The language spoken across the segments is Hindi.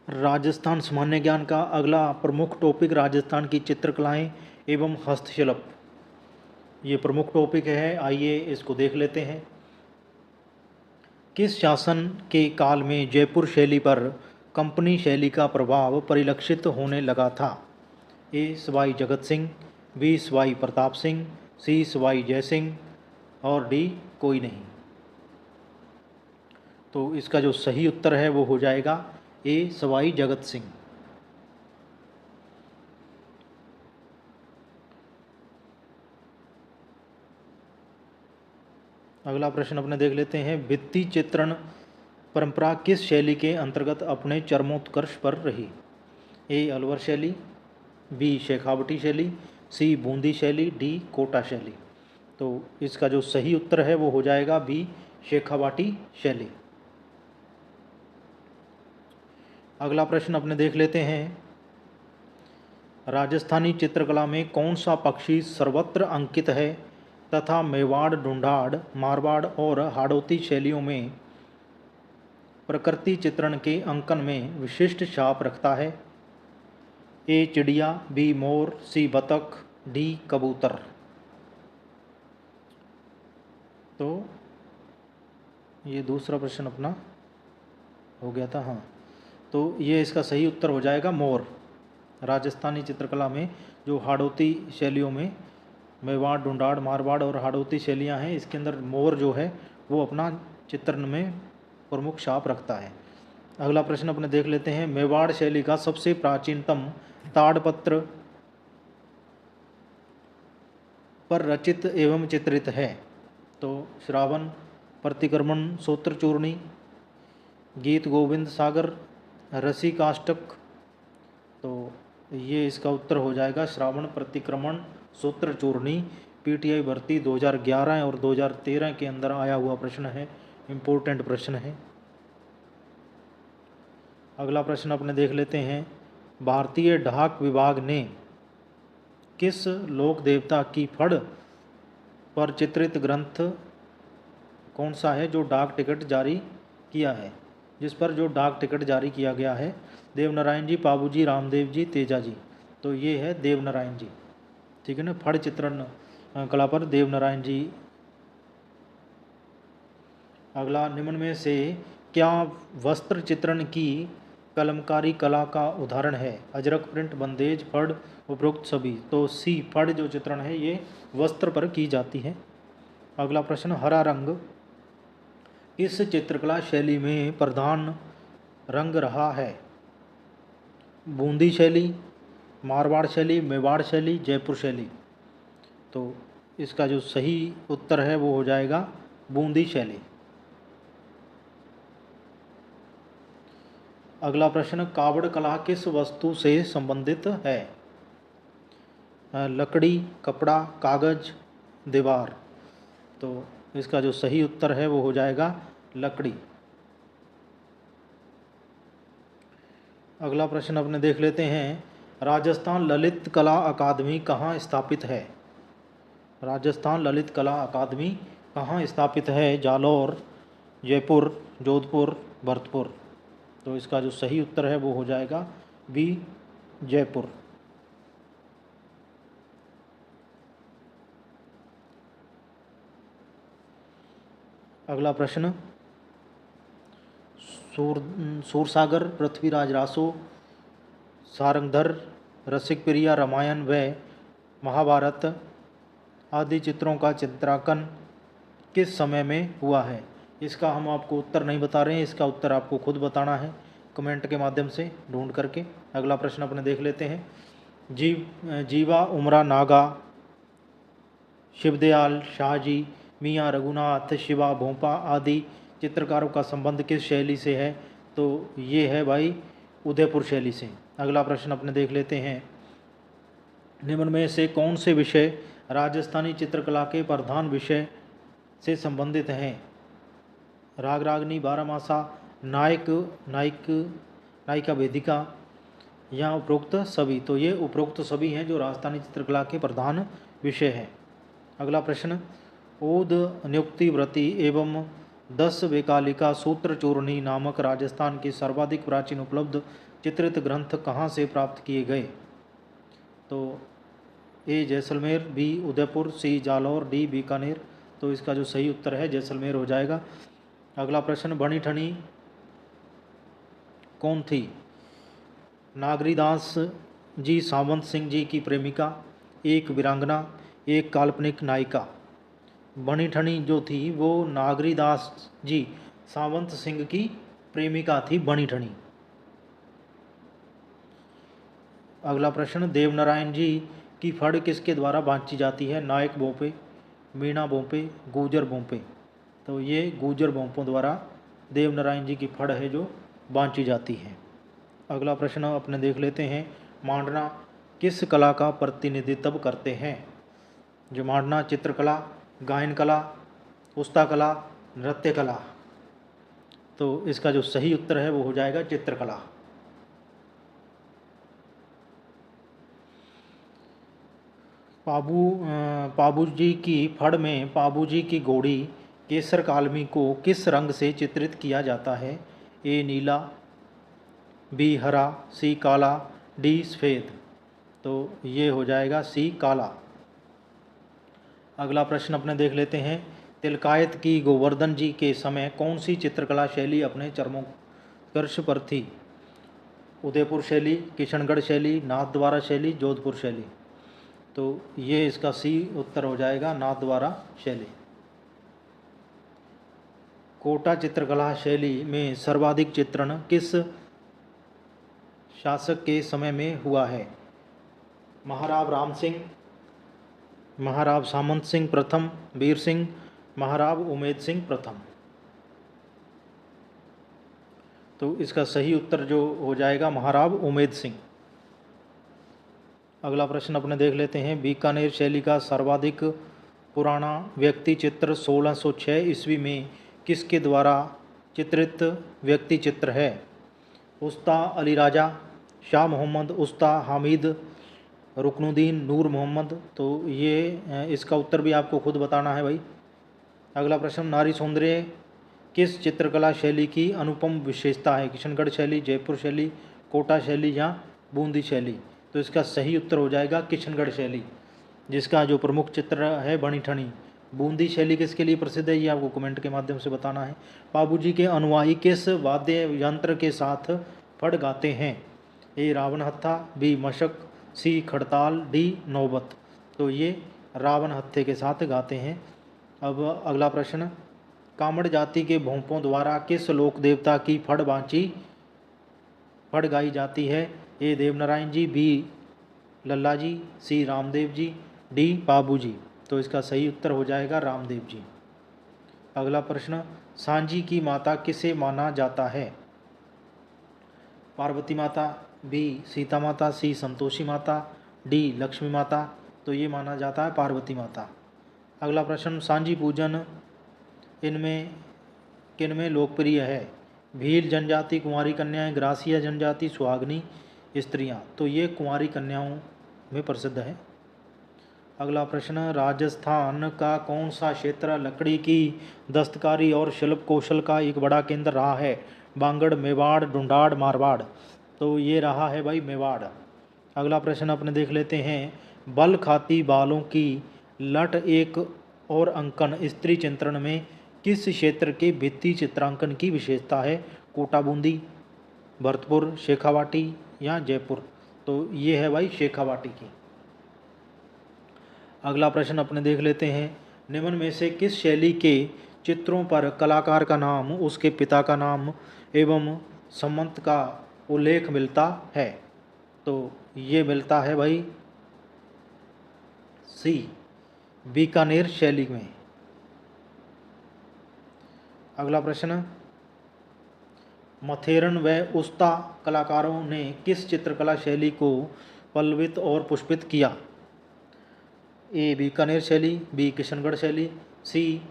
राजस्थान सामान्य ज्ञान का अगला प्रमुख टॉपिक राजस्थान की चित्रकलाएं एवं हस्तशिल्प। ये प्रमुख टॉपिक है, आइए इसको देख लेते हैं। किस शासन के काल में जयपुर शैली पर कंपनी शैली का प्रभाव परिलक्षित होने लगा था? ए सवाई जगत सिंह, बी सवाई प्रताप सिंह, सी सवाई जय सिंह और डी कोई नहीं। तो इसका जो सही उत्तर है वो हो जाएगा ए सवाई जगत सिंह। अगला प्रश्न अपने देख लेते हैं। भित्ति चित्रण परंपरा किस शैली के अंतर्गत अपने चरमोत्कर्ष पर रही? ए अलवर शैली, बी शेखावटी शैली, सी बूंदी शैली, डी कोटा शैली। तो इसका जो सही उत्तर है वो हो जाएगा बी शेखावाटी शैली। अगला प्रश्न अपने देख लेते हैं। राजस्थानी चित्रकला में कौन सा पक्षी सर्वत्र अंकित है तथा मेवाड़, ढूंढाड़, मारवाड़ और हाड़ौती शैलियों में प्रकृति चित्रण के अंकन में विशिष्ट छाप रखता है? ए चिड़िया, बी मोर, सी बतख, डी कबूतर। तो ये दूसरा प्रश्न अपना हो गया था, हाँ। तो ये इसका सही उत्तर हो जाएगा मोर। राजस्थानी चित्रकला में जो हाड़ौती शैलियों में मेवाड़, ढूंढाड़, मारवाड़ और हाड़ौती शैलियाँ हैं, इसके अंदर मोर जो है वो अपना चित्रण में प्रमुख छाप रखता है। अगला प्रश्न अपने देख लेते हैं। मेवाड़ शैली का सबसे प्राचीनतम ताड़पत्र पर रचित एवं चित्रित है? तो श्रावण, प्रतिक्रमण, सूत्रचूर्णी, गीत गोविंद सागर, रसिकाष्टक। तो ये इसका उत्तर हो जाएगा श्रावण, प्रतिक्रमण, सूत्रचूर्णी। पीटीआई भर्ती 2011 और 2013 के अंदर आया हुआ प्रश्न है, इम्पोर्टेंट प्रश्न है। अगला प्रश्न अपने देख लेते हैं। भारतीय डाक विभाग ने किस लोक देवता की फड़ पर चित्रित ग्रंथ कौन सा है जो डाक टिकट जारी किया है, जिस पर जो डाक टिकट जारी किया गया है? देवनारायण जी, पाबूजी, रामदेव जी, तेजा जी। तो ये है देवनारायण जी, ठीक है ना। फड़ चित्रण कला पर देवनारायण जी। अगला, निम्न में से क्या वस्त्र चित्रण की कलमकारी कला का उदाहरण है? अजरक प्रिंट, बंदेज, फड़, उपरोक्त सभी। तो सी फड़ जो चित्रण है ये वस्त्र पर की जाती है। अगला प्रश्न, हरा रंग इस चित्रकला शैली में प्रधान रंग रहा है? बूंदी शैली, मारवाड़ शैली, मेवाड़ शैली, जयपुर शैली। तो इसका जो सही उत्तर है वो हो जाएगा बूंदी शैली। अगला प्रश्न, कावड़ कला किस वस्तु से संबंधित है? लकड़ी, कपड़ा, कागज, दीवार। तो इसका जो सही उत्तर है वो हो जाएगा लकड़ी। अगला प्रश्न अपने देख लेते हैं। राजस्थान ललित कला अकादमी कहाँ स्थापित है? राजस्थान ललित कला अकादमी कहाँ स्थापित है? जालौर, जयपुर, जोधपुर, भरतपुर। तो इसका जो सही उत्तर है वो हो जाएगा बी जयपुर। अगला प्रश्न, सूरसागर, पृथ्वीराज रासो, सारंगधर, रसिक प्रिया, रामायण व महाभारत आदि चित्रों का चित्रांकन किस समय में हुआ है? इसका हम आपको उत्तर नहीं बता रहे हैं, इसका उत्तर आपको खुद बताना है कमेंट के माध्यम से ढूंढ करके। अगला प्रश्न अपने देख लेते हैं। जीवा, उमरा नागा, शिवदयाल, शाहजी, मियाँ रघुनाथ, शिवा भोंपा आदि चित्रकारों का संबंध किस शैली से है? तो ये है भाई उदयपुर शैली से। अगला प्रश्न अपने देख लेते हैं। निम्न में से कौन से विषय राजस्थानी चित्रकला के प्रधान विषय से संबंधित हैं? राग रागनी, बारहमासा, नायक नायिक नायिका वेदिका या उपरोक्त सभी। तो ये उपरोक्त सभी हैं जो राजस्थानी चित्रकला के प्रधान विषय हैं। अगला प्रश्न, ओद नियुक्ति व्रती एवं 10 वेकालिका सूत्र चूर्णी नामक राजस्थान के सर्वाधिक प्राचीन उपलब्ध चित्रित ग्रंथ कहाँ से प्राप्त किए गए? तो ए जैसलमेर, बी उदयपुर, सी जालौर, डी बीकानेर। तो इसका जो सही उत्तर है जैसलमेर हो जाएगा। अगला प्रश्न, बनी ठनी कौन थी? नागरीदास जी सावंत सिंह जी की प्रेमिका, एक वीरांगना, एक काल्पनिक नायिका। बनी ठनी जो थी वो नागरीदास जी सावंत सिंह की प्रेमिका थी बनी ठनी। अगला प्रश्न, देवनारायण जी की फड़ किसके द्वारा बाँची जाती है? नायक बोंपे, मीणा बोंपे, गुजर बोंपे। तो ये गुजर बोंपों द्वारा देवनारायण जी की फड़ है जो बाँची जाती है। अगला प्रश्न अपने देख लेते हैं, मांडना किस कला का प्रतिनिधित्व करते हैं? जो मांडना चित्रकला, गायन कला, पुस्ता कला, नृत्य कला। तो इसका जो सही उत्तर है वो हो जाएगा चित्रकला। पाबू जी की फड़ में पाबू जी की घोड़ी केसर कालमी को किस रंग से चित्रित किया जाता है? ए नीला, बी हरा, सी काला, डी सफ़ेद। तो ये हो जाएगा सी काला। अगला प्रश्न अपने देख लेते हैं, तिलकायत की गोवर्धन जी के समय कौन सी चित्रकला शैली अपने चरमोत्कर्ष पर थी? उदयपुर शैली, किशनगढ़ शैली, नाथद्वारा शैली, जोधपुर शैली। तो ये इसका सी उत्तर हो जाएगा, नाथद्वारा शैली। कोटा चित्रकला शैली में सर्वाधिक चित्रण किस शासक के समय में हुआ है? महाराव राम सिंह, महाराव सामंत सिंह प्रथम, वीर सिंह, महाराव उमेद सिंह प्रथम। तो इसका सही उत्तर जो हो जाएगा महाराव उमेद सिंह। अगला प्रश्न अपने देख लेते हैं, बीकानेर शैली का सर्वाधिक पुराना व्यक्ति चित्र 1606 ईस्वी में किसके द्वारा चित्रित व्यक्ति चित्र है? उस्ता अली राजा, शाह मोहम्मद, उस्ता हामिद, रुकनुद्दीन, नूर मोहम्मद। तो ये इसका उत्तर भी आपको खुद बताना है भाई। अगला प्रश्न, नारी सौंदर्य किस चित्रकला शैली की अनुपम विशेषता है? किशनगढ़ शैली, जयपुर शैली, कोटा शैली या बूंदी शैली। तो इसका सही उत्तर हो जाएगा किशनगढ़ शैली, जिसका जो प्रमुख चित्र है बनी ठनी। बूंदी शैली किसके लिए प्रसिद्ध है ये आपको कमेंट के माध्यम से बताना है। बाबूजी के अनुयायी किस वाद्य यंत्र के साथ फड़ गाते हैं? ए रावण हत्था, बी मशक, सी खड़ताल, डी नौबत। तो ये रावण हत्थे के साथ गाते हैं। अब अगला प्रश्न, कामड़ जाति के भोंपों द्वारा किस लोक देवता की फड़ गाई जाती है? ए देवनारायण जी, बी लल्ला जी, सी रामदेव जी, डी बाबू जी। तो इसका सही उत्तर हो जाएगा रामदेव जी। अगला प्रश्न, सांझी की माता किसे माना जाता है? पार्वती माता, बी सीता माता, सी संतोषी माता, डी लक्ष्मी माता। तो ये माना जाता है पार्वती माता। अगला प्रश्न, सांझी पूजन इनमें किनमें लोकप्रिय है? भील जनजाति, कुंवारी कन्याएं, ग्रासिया जनजाति, सुहागनी स्त्रियां। तो ये कुंवारी कन्याओं में प्रसिद्ध है। अगला प्रश्न, राजस्थान का कौन सा क्षेत्र लकड़ी की दस्तकारी और शिल्प कौशल का एक बड़ा केंद्र रहा है? बांगड़, मेवाड़, ढूंढाड़, मारवाड़। तो ये रहा है भाई मेवाड़। अगला प्रश्न अपने देख लेते हैं, बल खाती बालों की लट एक और अंकन स्त्री चित्रण में किस क्षेत्र के भित्ति चित्रांकन की विशेषता है? कोटा, बूंदी, भरतपुर, शेखावाटी या जयपुर। तो ये है भाई शेखावाटी की। अगला प्रश्न अपने देख लेते हैं, निम्न में से किस शैली के चित्रों पर कलाकार का नाम, उसके पिता का नाम एवं संवत का उल्लेख मिलता है? तो ये मिलता है भाई सी बीकानेर शैली में। अगला प्रश्न, मथेरन व उस्ता कलाकारों ने किस चित्रकला शैली को पल्लवित और पुष्पित किया? ए बीकानेर शैली, बी किशनगढ़ शैली, सी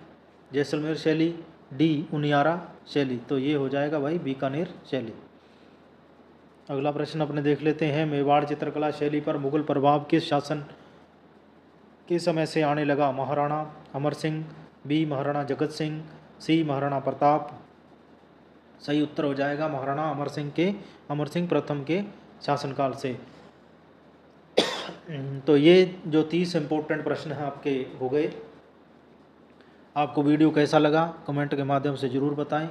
जैसलमेर शैली, डी उनियारा शैली। तो ये हो जाएगा भाई बीकानेर शैली। अगला प्रश्न अपने देख लेते हैं, मेवाड़ चित्रकला शैली पर मुगल प्रभाव किस शासन के समय से आने लगा? महाराणा अमर सिंह, बी महाराणा जगत सिंह, सी महाराणा प्रताप। सही उत्तर हो जाएगा महाराणा अमर सिंह प्रथम के शासनकाल से। तो ये जो 30 इम्पोर्टेंट प्रश्न हैं आपके हो गए। आपको वीडियो कैसा लगा कमेंट के माध्यम से ज़रूर बताएं।